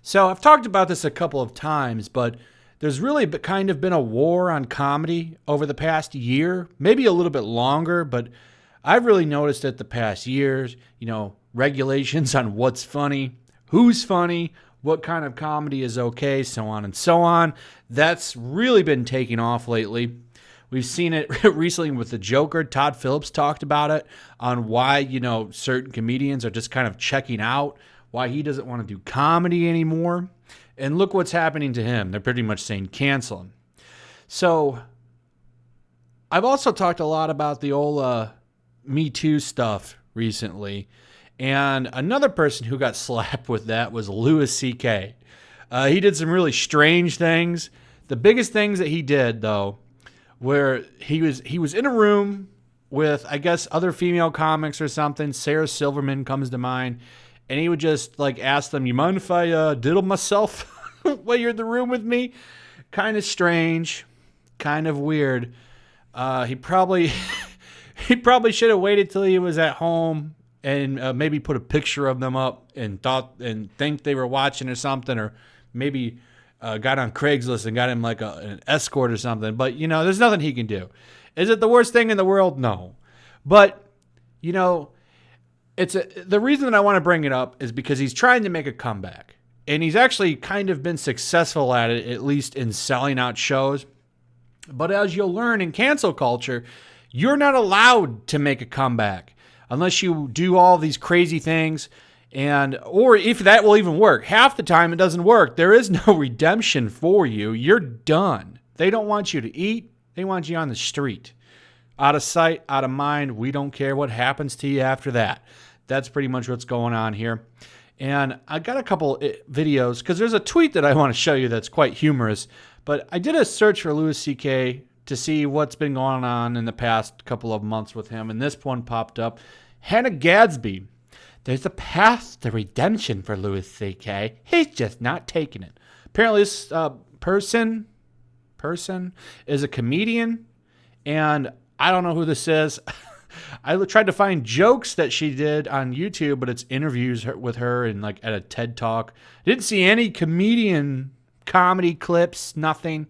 So I've talked about this a couple of times, but there's really kind of been a war on comedy over the past year, maybe a little bit longer, but I've really noticed it the past years, regulations on what's funny, who's funny, what kind of comedy is okay, so on and so on. That's really been taking off lately. We've seen it recently with the Joker. Todd Phillips talked about it on why, certain comedians are just kind of checking out, why he doesn't want to do comedy anymore. And look what's happening to him. They're pretty much saying cancel him. So I've also talked a lot about the old Me Too stuff recently. And another person who got slapped with that was Louis C.K. He did some really strange things. The biggest things that he did, though, where he was in a room with, I guess, other female comics or something. Sarah Silverman comes to mind. And he would just ask them, you mind if I diddle myself while you're in the room with me? Kind of strange, kind of weird. He probably should have waited till he was at home and maybe put a picture of them up and think they were watching or something, or maybe got on Craigslist and got him an escort or something. But there's nothing he can do. Is it the worst thing in the world? No, but the reason that I want to bring it up is because he's trying to make a comeback, and he's actually kind of been successful at it, at least in selling out shows. But as you'll learn in cancel culture, you're not allowed to make a comeback unless you do all these crazy things, or if that will even work. Half the time it doesn't work. There is no redemption for you. You're done. They don't want you to eat. They want you on the street. Out of sight, out of mind. We don't care what happens to you after that. That's pretty much what's going on here. And I got a couple videos, because there's a tweet that I want to show you that's quite humorous. But I did a search for Louis C.K. to see what's been going on in the past couple of months with him. And this one popped up. Hannah Gadsby. There's a path to redemption for Louis C.K. He's just not taking it. Apparently this person is a comedian. And I don't know who this is. I tried to find jokes that she did on YouTube, but it's interviews with her and at a TED Talk. Didn't see any comedy clips, nothing.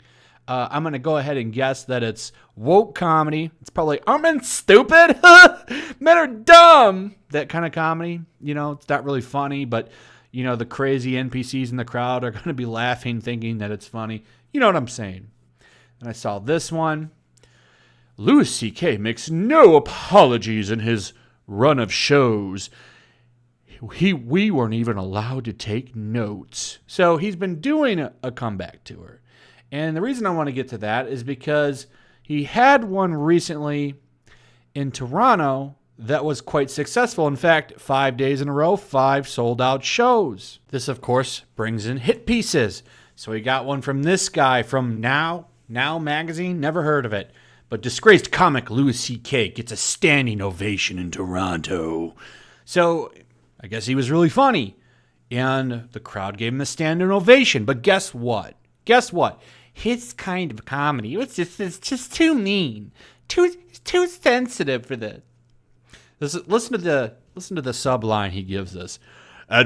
I'm going to go ahead and guess that it's woke comedy. It's probably, men stupid? Men are dumb. That kind of comedy. It's not really funny, but, the crazy NPCs in the crowd are going to be laughing, thinking that it's funny. You know what I'm saying? And I saw this one. Louis C.K. makes no apologies in his run of shows. We weren't even allowed to take notes. So he's been doing a comeback tour. And the reason I want to get to that is because he had one recently in Toronto that was quite successful. In fact, 5 days in a row, 5 sold-out shows. This, of course, brings in hit pieces. So he got one from this guy from Now magazine. Never heard of it. But disgraced comic Louis C.K. gets a standing ovation in Toronto. So I guess he was really funny. And the crowd gave him a standing ovation. But guess what? His kind of comedy, it's just too mean. Too sensitive for this. Listen to the subline he gives us. The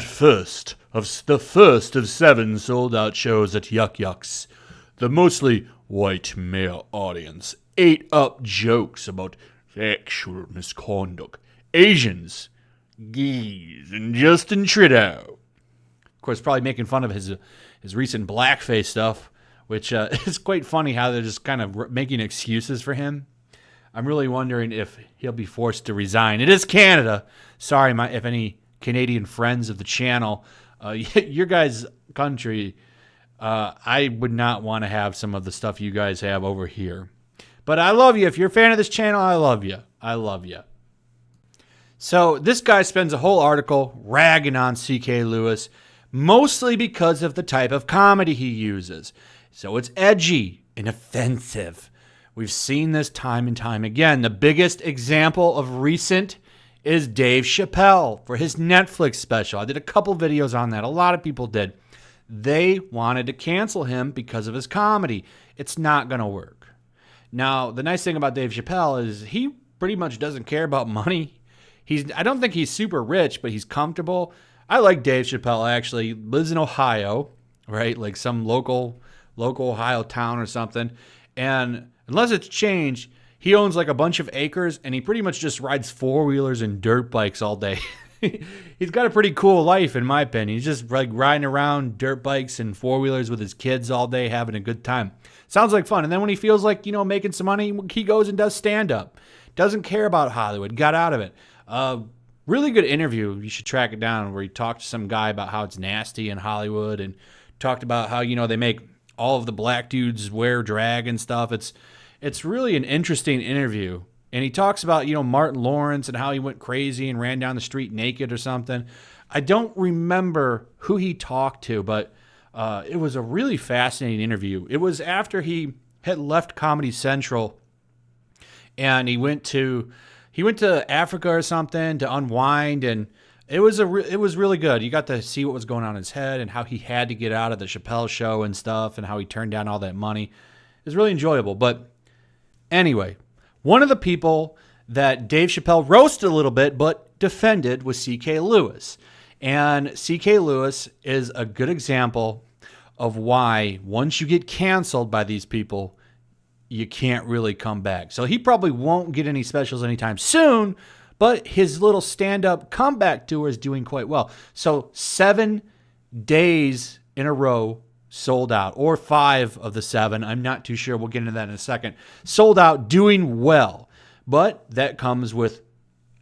first of 7 sold-out shows at Yuck Yucks, the mostly white male audience ate up jokes about sexual misconduct, Asians, gays, and Justin Trudeau. Of course, probably making fun of his recent blackface stuff, which is quite funny how they're just kind of making excuses for him. I'm really wondering if he'll be forced to resign. It is Canada. Sorry, if any Canadian friends of the channel, your guys' country, I would not want to have some of the stuff you guys have over here. But I love you. If you're a fan of this channel, I love you. I love you. So this guy spends a whole article ragging on C.K. Lewis, mostly because of the type of comedy he uses. So it's edgy and offensive. We've seen this time and time again. The biggest example of recent is Dave Chappelle for his Netflix special. I did a couple videos on that. A lot of people did. They wanted to cancel him because of his comedy. It's not going to work. Now, the nice thing about Dave Chappelle is he pretty much doesn't care about money. I don't think he's super rich, but he's comfortable. I like Dave Chappelle, actually. He lives in Ohio, right? Like some local Ohio town or something. And unless it's changed, he owns like a bunch of acres, and he pretty much just rides four-wheelers and dirt bikes all day. He's got a pretty cool life, in my opinion. He's just like riding around dirt bikes and four-wheelers with his kids all day, having a good time. Sounds like fun. And then when he feels like, making some money, he goes and does stand-up. Doesn't care about Hollywood. Got out of it. Really good interview. You should track it down, where he talked to some guy about how it's nasty in Hollywood, and talked about how, they make all of the black dudes wear drag and stuff. It's really an interesting interview. And he talks about, Martin Lawrence and how he went crazy and ran down the street naked or something. I don't remember who he talked to, but it was a really fascinating interview. It was after he had left Comedy Central, and he went to Africa or something to unwind, and it was really good. You got to see what was going on in his head and how he had to get out of the Chappelle show and stuff, and how he turned down all that money. It was really enjoyable. But anyway, one of the people that Dave Chappelle roasted a little bit but defended was C.K. Lewis. And C.K. Lewis is a good example of why once you get canceled by these people, you can't really come back. So he probably won't get any specials anytime soon, but his little stand-up comeback tour is doing quite well. So 7 days in a row sold out, or 5 of the 7. I'm not too sure. We'll get into that in a second. Sold out, doing well. But that comes with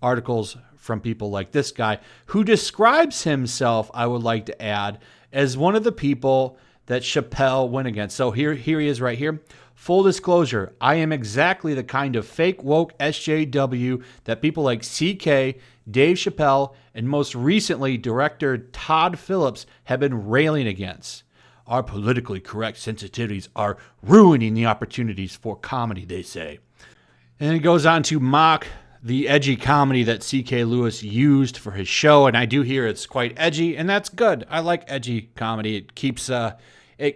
articles from people like this guy, who describes himself, I would like to add, as one of the people that Chappelle went against. So here he is right here. Full disclosure, I am exactly the kind of fake woke SJW that people like CK, Dave Chappelle, and most recently director Todd Phillips have been railing against. Our politically correct sensitivities are ruining the opportunities for comedy, they say. And he goes on to mock the edgy comedy that C.K. Lewis used for his show, and I do hear it's quite edgy, and that's good. I like edgy comedy. It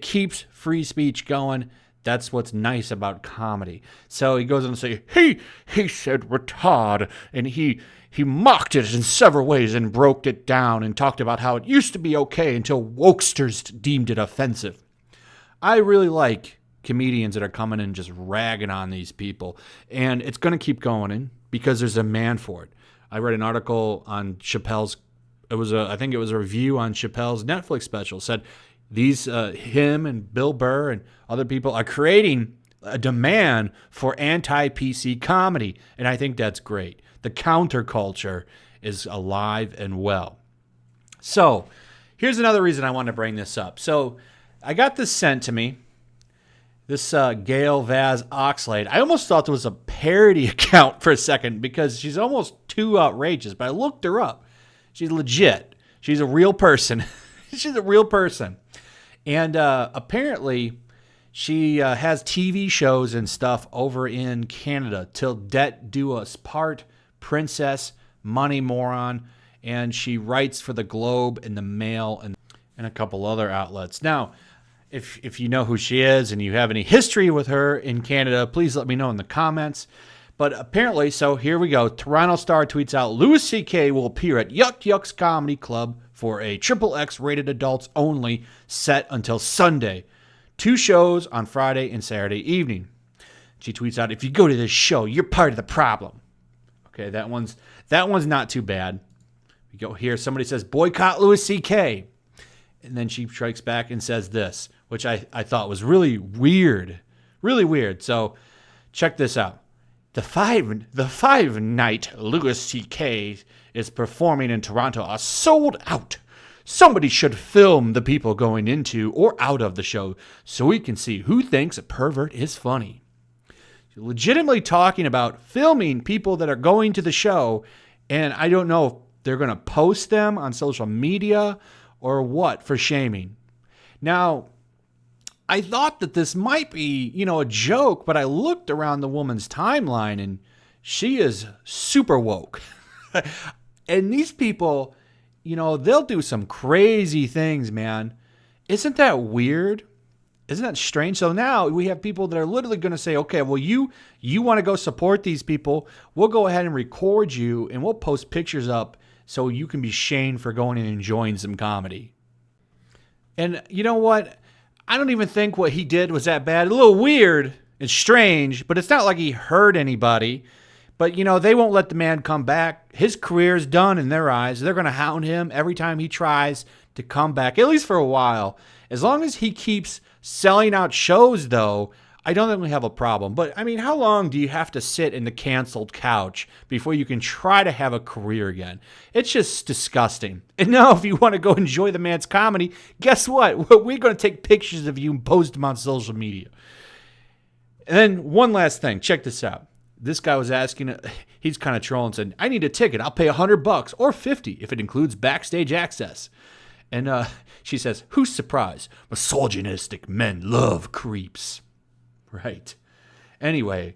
keeps free speech going. That's what's nice about comedy. So he goes on to say, he said retard, and he mocked it in several ways and broke it down and talked about how it used to be okay until wokesters deemed it offensive. I really like comedians that are coming and just ragging on these people, and it's going to keep going in because there's a demand for it. I read an article on Chappelle's, I think it was a review on Chappelle's Netflix special, said him and Bill Burr and other people are creating a demand for anti-PC comedy, and I think that's great. The counterculture is alive and well. So here's another reason I want to bring this up. So I got this sent to me, this Gail Vaz Oxlade. I almost thought it was a parody account for a second because she's almost too outrageous, but I looked her up. She's legit. She's a real person. She's a real person. And apparently she has TV shows and stuff over in Canada. Till Death Do Us Part, Princess, Money Moron, and she writes for the Globe and the Mail and a couple other outlets. Now, if you know who she is and you have any history with her in Canada, please let me know in the comments. But apparently, so here we go. Toronto Star tweets out, Louis C.K. will appear at Yuck Yucks Comedy Club for a XXX rated adults only set until Sunday. 2 shows on Friday and Saturday evening. She tweets out, if you go to this show, you're part of the problem. Okay, that one's not too bad. We go here, somebody says, boycott Louis C.K. And then she strikes back and says this, which I thought was really weird. Really weird. So check this out. The five night Louis C.K. is performing in Toronto are sold out. Somebody should film the people going into or out of the show so we can see who thinks a pervert is funny. She's legitimately talking about filming people that are going to the show, and I don't know if they're going to post them on social media or what for shaming. Now, I thought that this might be, a joke, but I looked around the woman's timeline and she is super woke. And these people, they'll do some crazy things, man. Isn't that weird? Isn't that strange? So now we have people that are literally going to say, okay, well, you want to go support these people. We'll go ahead and record you and we'll post pictures up so you can be shamed for going and enjoying some comedy. And you know what? I don't even think what he did was that bad. A little weird and strange, but it's not like he hurt anybody. But, they won't let the man come back. His career is done in their eyes. They're going to hound him every time he tries to come back, at least for a while. As long as he keeps selling out shows, though, I don't think we have a problem. But, how long do you have to sit in the canceled couch before you can try to have a career again? It's just disgusting. And now if you want to go enjoy the man's comedy, guess what? We're going to take pictures of you and post them on social media. And then one last thing. Check this out. This guy was asking, he's kind of trolling, said, I need a ticket. I'll pay $100 or $50 if it includes backstage access. And she says, who's surprised? Misogynistic men love creeps. Right. Anyway,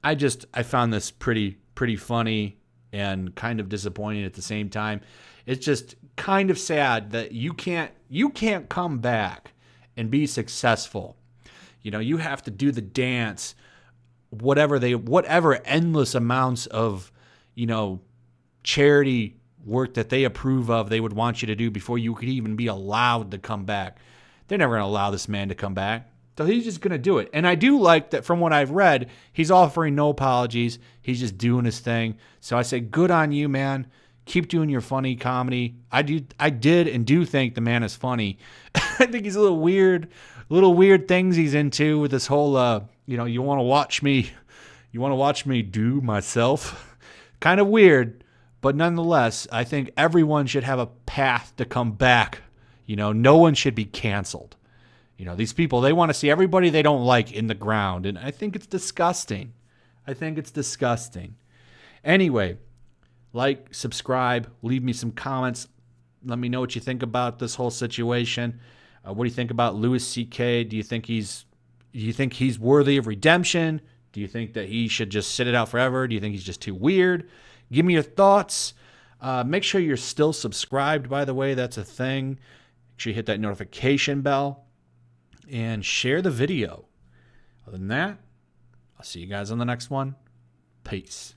I found this pretty funny and kind of disappointing at the same time. It's just kind of sad that you can't come back and be successful. You have to do the dance, whatever endless amounts of, charity work that they approve of, they would want you to do before you could even be allowed to come back. They're never going to allow this man to come back. So he's just going to do it. And I do like that from what I've read, he's offering no apologies. He's just doing his thing. So I say, good on you, man. Keep doing your funny comedy. I did and do think the man is funny. I think he's a little weird things he's into with this whole, you want to watch me do myself. Kind of weird, but nonetheless, I think everyone should have a path to come back. No one should be canceled. These people, they want to see everybody they don't like in the ground, and I think it's disgusting. Anyway, like, subscribe, leave me some comments. Let me know what you think about this whole situation. What do you think about Louis C.K? Do you think he's worthy of redemption? Do you think that he should just sit it out forever? Do you think he's just too weird? Give me your thoughts. Make sure you're still subscribed, by the way. That's a thing. Make sure you hit that notification bell and share the video. Other than that, I'll see you guys on the next one. Peace.